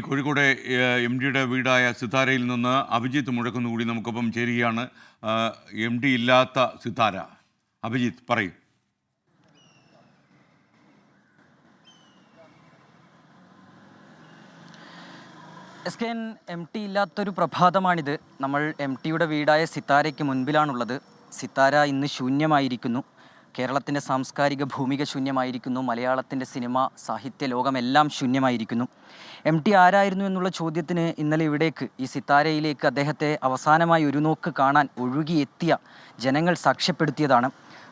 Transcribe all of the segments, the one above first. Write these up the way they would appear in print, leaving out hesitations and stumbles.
Kozhikode M ഡിയുടെ വീടായ സിതാരയിൽ നിന്ന് അഭിജിത്ത് മുഴക്കുന്ന് കൂടി നമുക്കൊപ്പം ചേരുകയാണ്. എം ഡി ഇല്ലാത്ത സിതാര. അഭിജിത്ത് പറയും. SKN എം ടി ഇല്ലാത്തൊരു പ്രഭാതമാണിത്. നമ്മൾ എം ടിയുടെ വീടായ സിതാരയ്ക്ക് മുൻപിലാണുള്ളത്. സിതാര ഇന്ന് ശൂന്യമായിരിക്കുന്നു. കേരളത്തിൻ്റെ സാംസ്കാരിക ഭൂമിക ശൂന്യമായിരിക്കുന്നു. മലയാളത്തിൻ്റെ സിനിമ, സാഹിത്യ ലോകമെല്ലാം ശൂന്യമായിരിക്കുന്നു. എം ടി ആരായിരുന്നു എന്നുള്ള ചോദ്യത്തിന് ഇന്നലെ ഇവിടേക്ക്, ഈ സിതാരയിലേക്ക് അദ്ദേഹത്തെ അവസാനമായി ഒരു നോക്ക് കാണാൻ ഒഴുകിയെത്തിയ ജനങ്ങൾ സാക്ഷ്യപ്പെടുത്തിയതാണ്.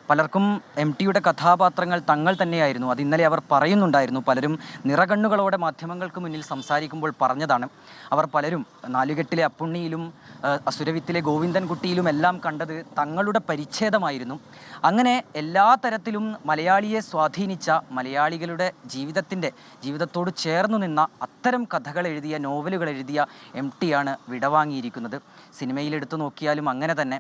പലർക്കും എം ടിയുടെ കഥാപാത്രങ്ങൾ തങ്ങൾ തന്നെയായിരുന്നു. അത് ഇന്നലെ അവർ പറയുന്നുണ്ടായിരുന്നു. പലരും നിറകണ്ണുകളോടെ മാധ്യമങ്ങൾക്ക് മുന്നിൽ സംസാരിക്കുമ്പോൾ പറഞ്ഞതാണ്. അവർ പലരും നാലുകെട്ടിലെ അപ്പുണ്ണിയിലും അസുരവിത്തിലെ ഗോവിന്ദൻകുട്ടിയിലും എല്ലാം കണ്ടത് തങ്ങളുടെ പരിച്ഛേദമായിരുന്നു. അങ്ങനെ എല്ലാ തരത്തിലും മലയാളിയെ സ്വാധീനിച്ച, മലയാളികളുടെ ജീവിതത്തോട് ചേർന്നു നിന്ന അത്തരം കഥകൾ എഴുതിയ, നോവലുകൾ എഴുതിയ എം ടിയാണ് വിടവാങ്ങിയിരിക്കുന്നത്. സിനിമയിലെടുത്തു നോക്കിയാലും അങ്ങനെ തന്നെ,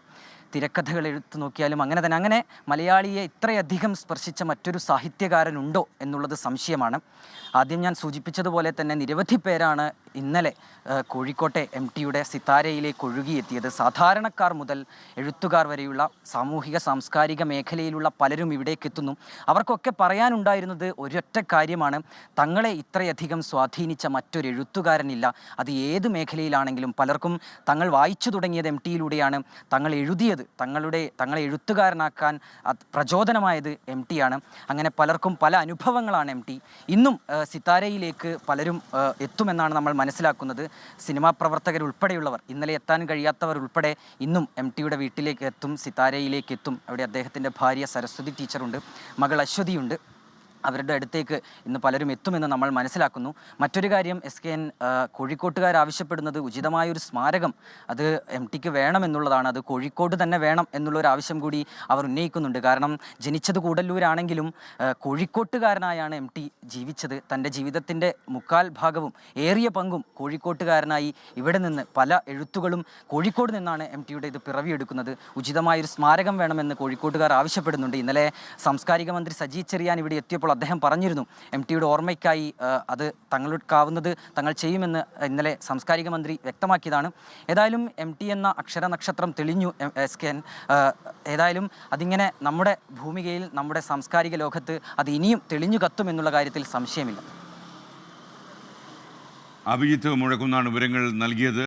തിരക്കഥകൾ എടുത്തു നോക്കിയാലും അങ്ങനെ തന്നെ. അങ്ങനെ മലയാളിയെ ഇത്രയധികം സ്പർശിച്ച മറ്റൊരു സാഹിത്യകാരനുണ്ടോ എന്നുള്ളത് സംശയമാണ്. ആദ്യം ഞാൻ സൂചിപ്പിച്ചതുപോലെ തന്നെ നിരവധി പേരാണ് ഇന്നലെ കോഴിക്കോട്ടെ എം ടിയുടെ സിതാരയിലേക്ക് ഒഴുകിയെത്തിയത്. സാധാരണക്കാർ മുതൽ എഴുത്തുകാർ വരെയുള്ള സാമൂഹിക സാംസ്കാരിക മേഖലയിലുള്ള പലരും ഇവിടേക്ക് എത്തുന്നു. അവർക്കൊക്കെ പറയാനുണ്ടായിരുന്നത് ഒരൊറ്റ കാര്യമാണ്: തങ്ങളെ ഇത്രയധികം സ്വാധീനിച്ച മറ്റൊരു എഴുത്തുകാരനില്ല. അത് ഏത് മേഖലയിലാണെങ്കിലും. പലർക്കും തങ്ങൾ വായിച്ചു തുടങ്ങിയത് എം ടിയിലൂടെയാണ്. തങ്ങൾ എഴുതിയത്, തങ്ങളെ എഴുത്തുകാരനാക്കാൻ പ്രചോദനമായത് എം ടിയാണ്. അങ്ങനെ പലർക്കും പല അനുഭവങ്ങളാണ് എം ടി. ഇന്നും സിതാരയിലേക്ക് പലരും എത്തുമെന്നാണ് നമ്മൾ മനസ്സിലാക്കുന്നത്. സിനിമാ പ്രവർത്തകരുൾപ്പെടെയുള്ളവർ, ഇന്നലെ എത്താൻ കഴിയാത്തവർ ഉൾപ്പെടെ ഇന്നും എം ടിയുടെ വീട്ടിലേക്ക് എത്തും, സിതാരയിലേക്ക് എത്തും. അവിടെ അദ്ദേഹത്തിൻ്റെ ഭാര്യ സരസ്വതി ടീച്ചറുണ്ട്, മകൾ അശ്വതിയുണ്ട്. അവരുടെ അടുത്തേക്ക് ഇന്ന് പലരും എത്തുമെന്ന് നമ്മൾ മനസ്സിലാക്കുന്നു. മറ്റൊരു കാര്യം, SKN കോഴിക്കോട്ടുകാർ ആവശ്യപ്പെടുന്നത് ഉചിതമായൊരു സ്മാരകം അത് എം ടിക്ക് വേണമെന്നുള്ളതാണ്. അത് കോഴിക്കോട് തന്നെ വേണം എന്നുള്ളൊരു ആവശ്യം കൂടി അവർ ഉന്നയിക്കുന്നുണ്ട്. കാരണം ജനിച്ചത് കൂടല്ലൂരാണെങ്കിലും കോഴിക്കോട്ടുകാരനായാണ് എം ടി ജീവിച്ചത്. തൻ്റെ ജീവിതത്തിൻ്റെ മുക്കാൽ ഭാഗവും ഏറിയ പങ്കും കോഴിക്കോട്ടുകാരനായി ഇവിടെ നിന്ന് പല എഴുത്തുകളും കോഴിക്കോട് നിന്നാണ് എം ടിയുടെ ഇത് പിറവിയെടുക്കുന്നത്. ഉചിതമായൊരു സ്മാരകം വേണമെന്ന് കോഴിക്കോട്ടുകാർ ആവശ്യപ്പെടുന്നുണ്ട്. ഇന്നലെ സാംസ്കാരിക മന്ത്രി സജി ചെറിയാൻ ഇവിടെ എത്തിയപ്പോൾ അദ്ദേഹം പറഞ്ഞിരുന്നു, എം ടിയുടെ ഓർമ്മയ്ക്കായി അത് തങ്ങൾക്കാവുന്നത് തങ്ങൾ ചെയ്യുമെന്ന് ഇന്നലെ സാംസ്കാരിക മന്ത്രി വ്യക്തമാക്കിയതാണ്. ഏതായാലും എം ടി എന്ന അക്ഷര നക്ഷത്രം തെളിഞ്ഞു SKN. ഏതായാലും അതിങ്ങനെ നമ്മുടെ ഭൂമികയിൽ, നമ്മുടെ സാംസ്കാരിക ലോകത്ത് അത് ഇനിയും തെളിഞ്ഞു കത്തുമെന്നുള്ള കാര്യത്തിൽ സംശയമില്ല. അഭിജിത്ത് മുഴക്കുന്നാണ് വിവരങ്ങൾ നൽകിയത്.